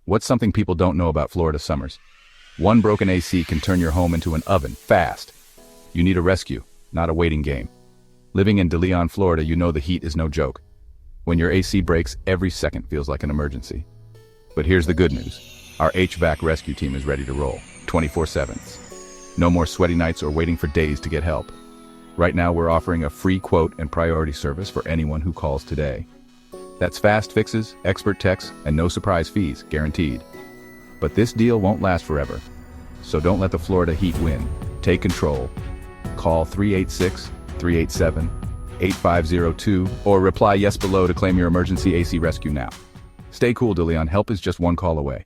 What's something people don't know about Florida summers? One broken AC can turn your home into an oven fast. You need a rescue, not a waiting game. Living in DeLeon, Florida, you know the heat is no joke. When your AC breaks, every second feels like an emergency. But here's the good news. Our HVAC rescue team is ready to roll, 24/7. No more sweaty nights or waiting for days to get help. Right now, we're offering a free quote and priority service for anyone who calls today. That's fast fixes, expert techs, and no surprise fees, guaranteed. But this deal won't last forever. So don't let the Florida heat win. Take control. Call 386-387-8502 or reply yes below to claim your emergency AC rescue now. Stay cool, DeLeon. Help is just one call away.